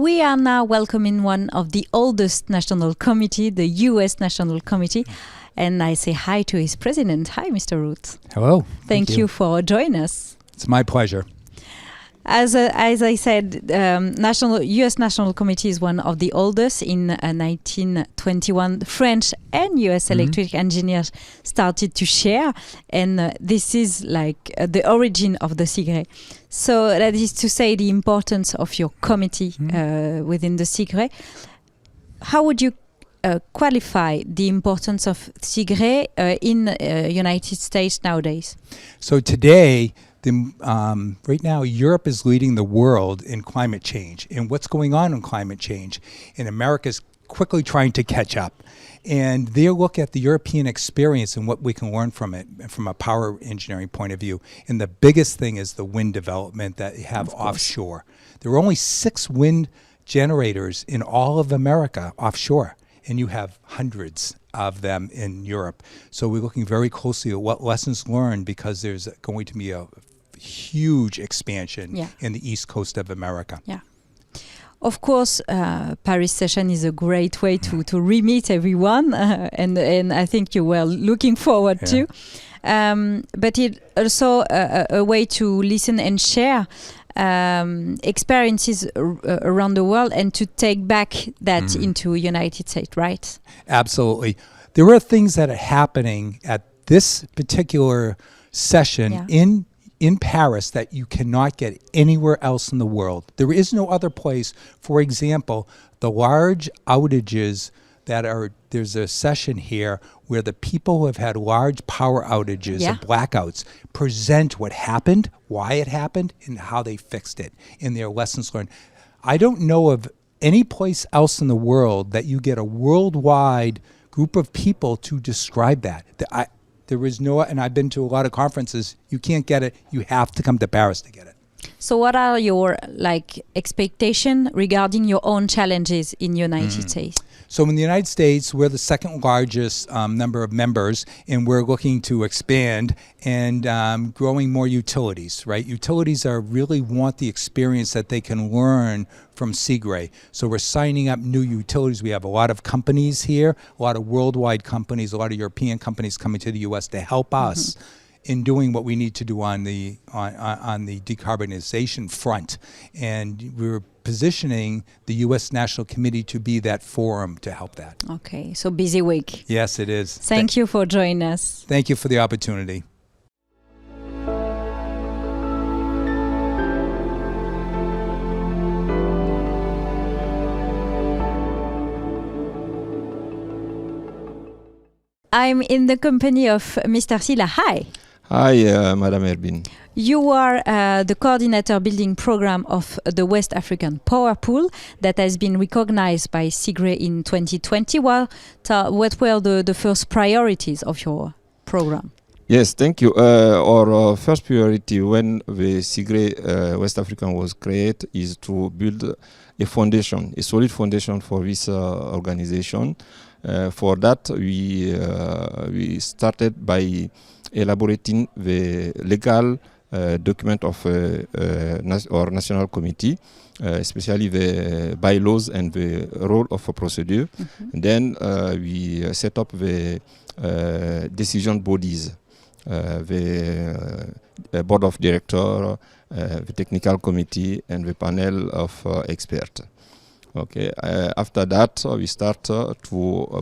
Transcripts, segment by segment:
we are now welcoming one of the oldest national committee, the U.S. National Committee. And I say hi to his president. Hi, Mr. Root. Hello. Thank you for joining us. It's my pleasure. As I said, U.S. National Committee is one of the oldest. In 1921, French and U.S. electric engineers started to share, and this is like the origin of the Sigre. So that is to say the importance of your committee within the Sigre. How would you qualify the importance of Sigre in United States nowadays? So today, right now, Europe is leading the world in climate change and what's going on in climate change. And America is quickly trying to catch up. And they look at the European experience and what we can learn from it from a power engineering point of view. And the biggest thing is the wind development that you have offshore. There are only 6 wind generators in all of America offshore, and you have hundreds of them in Europe. So we're looking very closely at what lessons learned, because there's going to be a huge expansion in the east coast of America. Yeah. Of course, Paris session is a great way to re-meet everyone, and I think you were looking forward to. But it's also a way to listen and share experiences around the world and to take back that into United States, right? Absolutely. There are things that are happening at this particular session in Paris that you cannot get anywhere else in the world. There is no other place. For example, the large outages there's a session here where the people who have had large power outages and blackouts present what happened, why it happened, and how they fixed it in their lessons learned. I don't know of any place else in the world that you get a worldwide group of people to describe that. There is no, and I've been to a lot of conferences, you can't get it, you have to come to Paris to get it. So what are your expectations regarding your own challenges in United States? So in the United States, we're the second largest number of members, and we're looking to expand and growing more utilities, right? Utilities really want the experience that they can learn from Sigre. So we're signing up new utilities. We have a lot of companies here, a lot of worldwide companies, a lot of European companies coming to the U.S. to help us in doing what we need to do on the decarbonization front. And we're positioning the U.S. National Committee to be that forum to help that. Okay, so busy week. Yes, it is. Thank you for joining us. Thank you for the opportunity. I'm in the company of Mr. Silla. Hi. Hi, Madame Erbin. You are the coordinator building program of the West African Power Pool that has been recognized by Sigre in 2020. What were the first priorities of your program? Yes, thank you. Our first priority when the Sigre West African was created is to build a foundation, a solid foundation for this organization. For that, we started by elaborating the legal document of our national committee, especially the bylaws and the role of a procedure. And then we set up the decision bodies, the board of director, the technical committee, and the panel of experts. Okay. After that, we start to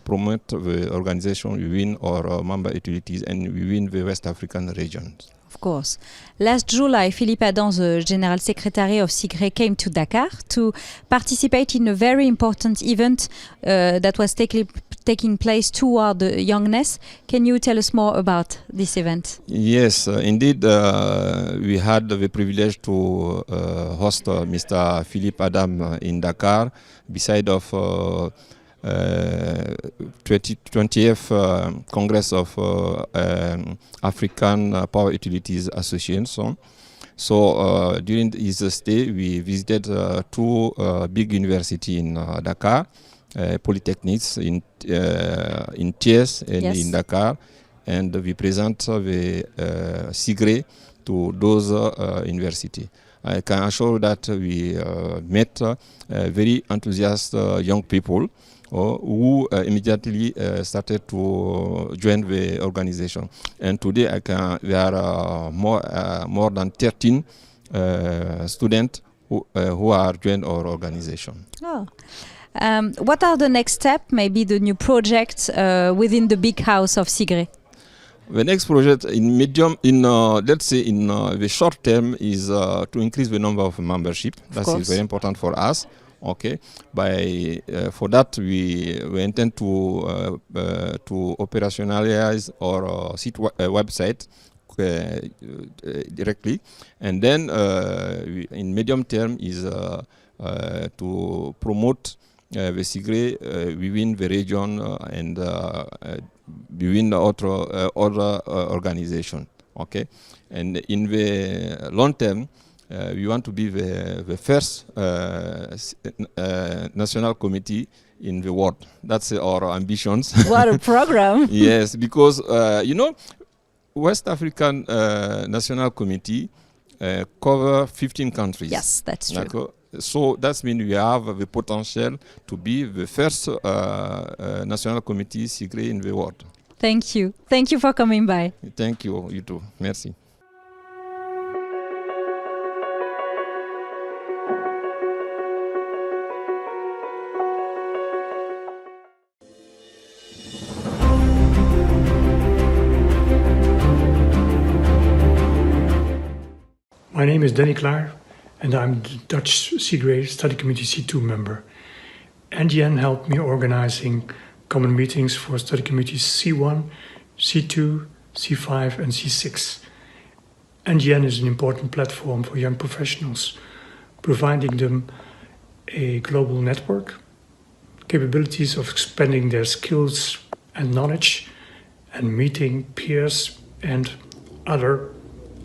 promote the organization within our member utilities and within the West African regions. Of course. Last July, Philippe Adam, the General Secretary of Sigre, came to Dakar to participate in a very important event that was taking place toward the youngness. Can you tell us more about this event? Yes, indeed. We had the privilege to host Mr. Philippe Adam in Dakar, beside of 20th Congress of African Power Utilities Association. So during his stay, we visited 2 big universities in Dakar, polytechnics in Thiès and in Dakar, and we present the Sigre to those universities. I can assure that we met very enthusiastic young people who immediately started to join the organization. And today there are more than 13 students who are joined our organization. Oh. What are the next steps, maybe the new projects within the big house of Sigre? The next project let's say in the short term is to increase the number of membership. That is very important for us. Okay, for that we intend to operationalize our website directly, and then in medium term is to promote the Sigre within the region and within the other organization. Okay, and in the long term, we want to be the first national committee in the world. That's our ambitions. What a program! Yes, because West African National Committee cover 15 countries. Yes, that's true. So that means we have the potential to be the first national committee Sigre in the world. Thank you. Thank you for coming by. Thank you. You too. Merci. My name is Danny Klaar, and I'm the Dutch Sigre Study Committee C2 member. NGN helped me organizing common meetings for study committees C1, C2, C5 and C6. NGN is an important platform for young professionals, providing them a global network, capabilities of expanding their skills and knowledge, and meeting peers and other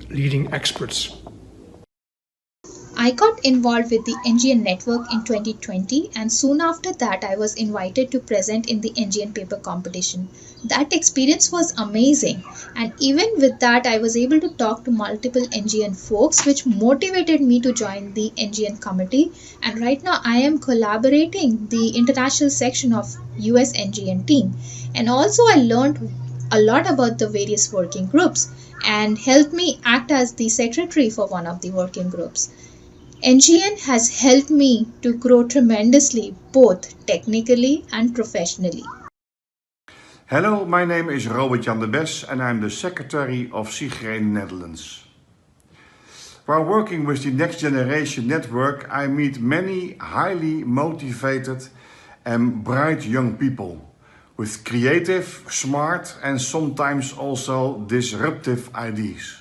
leading experts. I got involved with the NGN network in 2020, and soon after that I was invited to present in the NGN paper competition. That experience was amazing, and even with that I was able to talk to multiple NGN folks, which motivated me to join the NGN committee, and right now I am collaborating the international section of US NGN team. And also I learned a lot about the various working groups and helped me act as the secretary for one of the working groups. NGN has helped me to grow tremendously, both technically and professionally. Hello, my name is Robert-Jan de Bes and I'm the Secretary of Sigre in the Netherlands. While working with the Next Generation Network, I meet many highly motivated and bright young people with creative, smart and sometimes also disruptive ideas.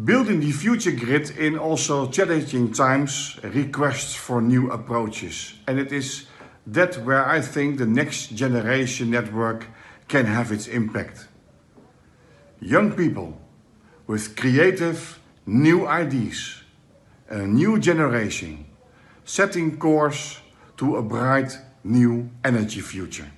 Building the future grid in also challenging times requests for new approaches, and it is that where I think the Next Generation Network can have its impact. Young people with creative new ideas, a new generation, setting course to a bright new energy future.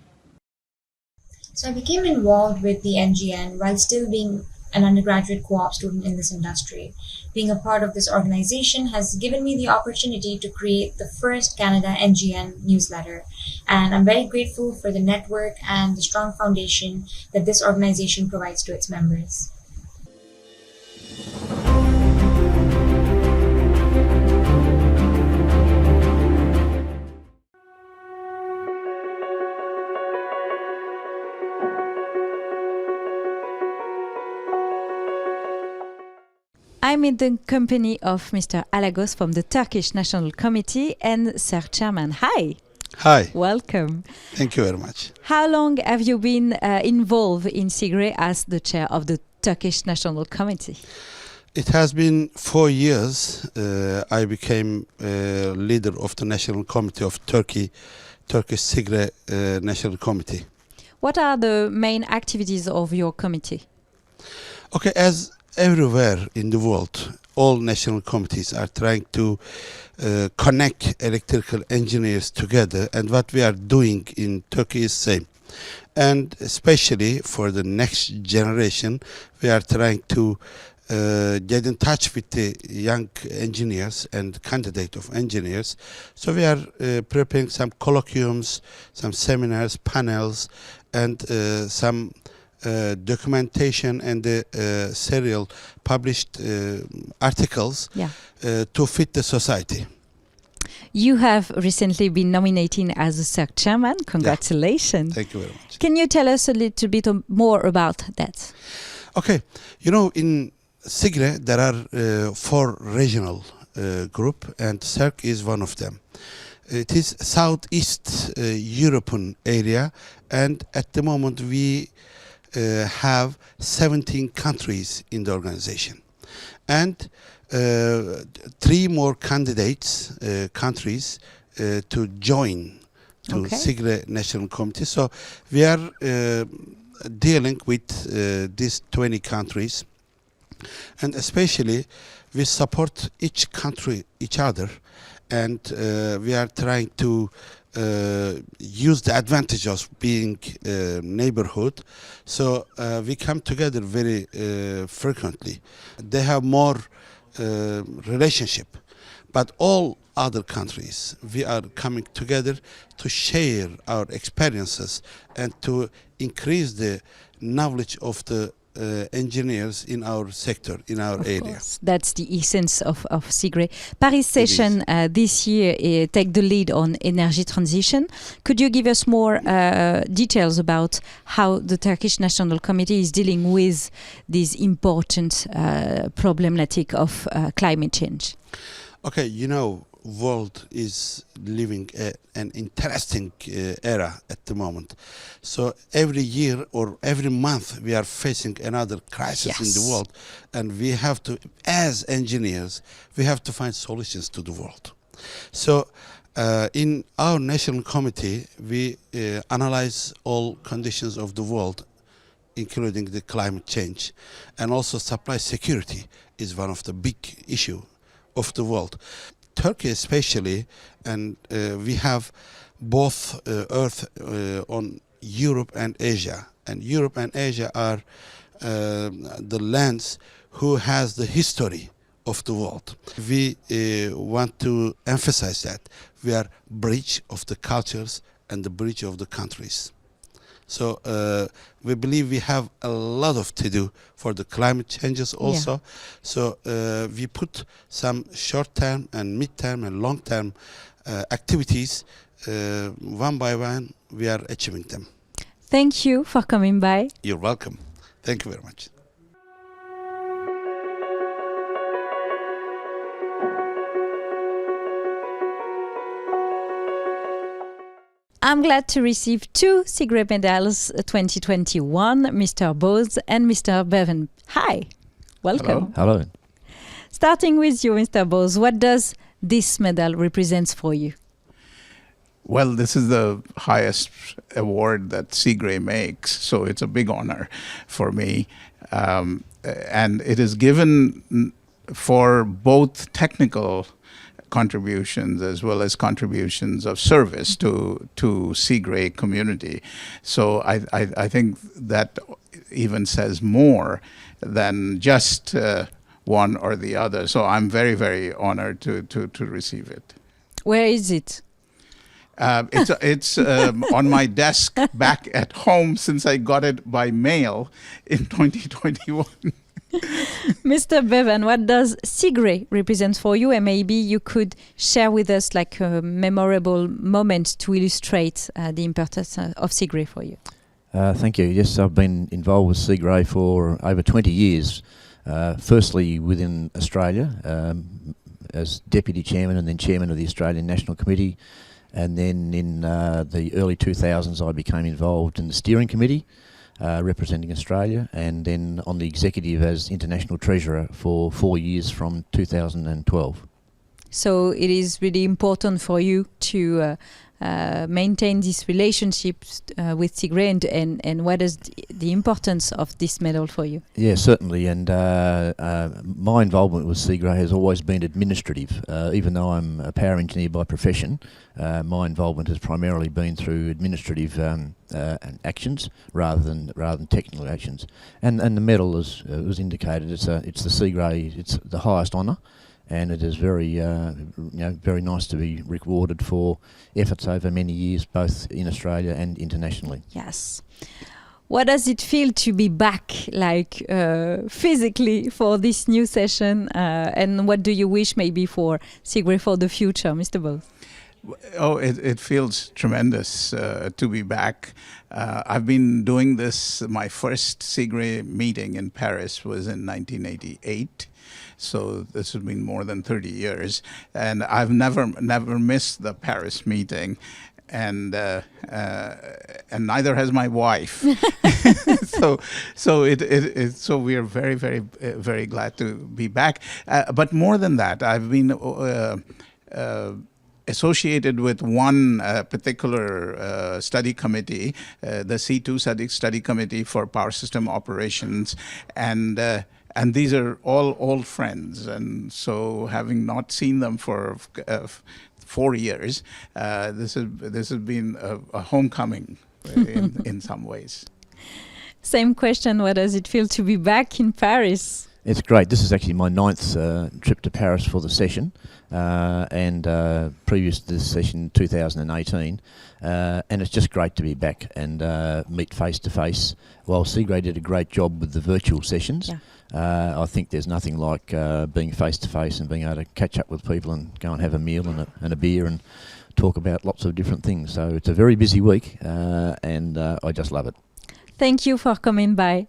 So I became involved with the NGN while still being an undergraduate co-op student in this industry. Being a part of this organization has given me the opportunity to create the first Canada NGN newsletter, and I'm very grateful for the network and the strong foundation that this organization provides to its members. I'm in the company of Mr. Alagos from the Turkish National Committee and Sir Chairman. Hi. Hi. Welcome. Thank you very much. How long have you been involved in Sigre as the chair of the Turkish National Committee? It has been 4 years. I became leader of the National Committee of Turkish Sigre National Committee. What are the main activities of your committee? Okay, as everywhere in the world, all national committees are trying to connect electrical engineers together, and what we are doing in Turkey is same. And especially for the next generation, we are trying to get in touch with the young engineers and candidate of engineers. So we are preparing some colloquiums, some seminars, panels, and some documentation and serial published articles to fit the society. You have recently been nominated as a CERC chairman. Congratulations. Yeah. Thank you very much. Can you tell us a little bit more about that? Okay. You know, in Sigre, there are 4 regional group, and CERC is one of them. It is Southeast European area, and at the moment we have 17 countries in the organization. And 3 more candidates, countries, to join to Sigre National Committee. So we are dealing with these 20 countries, and especially we support each country, each other, and we are trying to use the advantage of being neighborhood. So we come together very frequently. They have more relationship, but all other countries, we are coming together to share our experiences and to increase the knowledge of the engineers in our sector, in our area. Course. That's the essence of Sigre. Paris session this year take the lead on energy transition. Could you give us more details about how the Turkish National Committee is dealing with this important problematic of climate change? Okay, you know, world is living an interesting era at the moment. So every year or every month we are facing another crisis in the world, and we have to, as engineers, we have to find solutions to the world. So in our national committee, we analyze all conditions of the world, including the climate change, and also supply security is one of the big issue of the world. Turkey especially, and we have both Earth on Europe and Asia. And Europe and Asia are the lands who has the history of the world. We want to emphasize that we are bridge of the cultures and the bridge of the countries. So we believe we have a lot of to do for the climate changes also. Yeah. So we put some short-term and mid-term and long-term activities. One by one, we are achieving them. Thank you for coming by. You're welcome. Thank you very much. I'm glad to receive 2 Sigre medals 2021, Mr. Bose and Mr. Bevan. Hi, welcome. Hello. Starting with you, Mr. Bose, what does this medal represent for you? Well, this is the highest award that Sigre makes, so it's a big honor for me. And it is given for both technical contributions as well as contributions of service to Sigre community. So I think that even says more than just one or the other. So I'm very, very honored to receive it. Where is it? It's on my desk back at home since I got it by mail in 2021. Mr. Bevan, what does Sigre represent for you? And maybe you could share with us like a memorable moment to illustrate the importance of Sigre for you. Thank you. Yes, I've been involved with Sigre for over 20 years. Firstly within Australia as Deputy Chairman and then Chairman of the Australian National Committee. And then in the early 2000s I became involved in the Steering Committee representing Australia, and then on the executive as International Treasurer for 4 years from 2012. So it is really important for you to maintain this relationship with Sigre, and what is the importance of this medal for you? Yeah, certainly. And my involvement with Sigre has always been administrative. Even though I'm a power engineer by profession, my involvement has primarily been through administrative actions rather than technical actions. And the medal, as was indicated, it's the Sigre. It's the highest honour. And it is very, very nice to be rewarded for efforts over many years, both in Australia and internationally. Yes. What does it feel to be back, like physically, for this new session? And what do you wish maybe for Sigre for the future, Mr. Bose? Oh, it feels tremendous to be back. I've been doing this. My first Sigre meeting in Paris was in 1988. So this has been more than 30 years, and I've never missed the Paris meeting, and neither has my wife. So we are very, very, very glad to be back. But more than that, I've been associated with one particular study committee, the C2 study committee for power system operations, and these are all old friends, and so having not seen them for 4 years, this has been a homecoming in some ways. Same question. What does it feel to be back in Paris? It's great. This is actually my 9th trip to Paris for the session, and previous to this session, 2018. And it's just great to be back and meet face to face. While Sigre did a great job with the virtual sessions, I think there's nothing like being face to face and being able to catch up with people and go and have a meal and a beer and talk about lots of different things. So it's a very busy week, and I just love it. Thank you for coming by.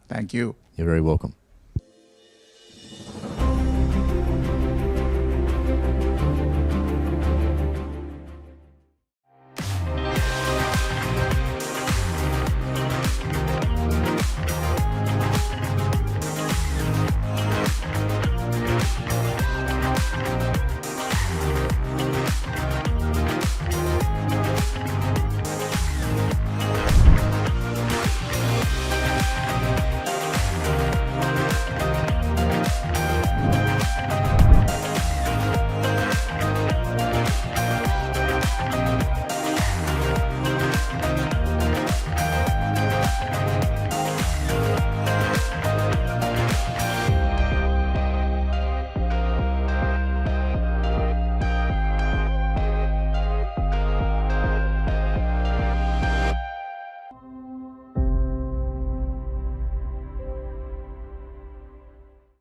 Thank you. You're very welcome.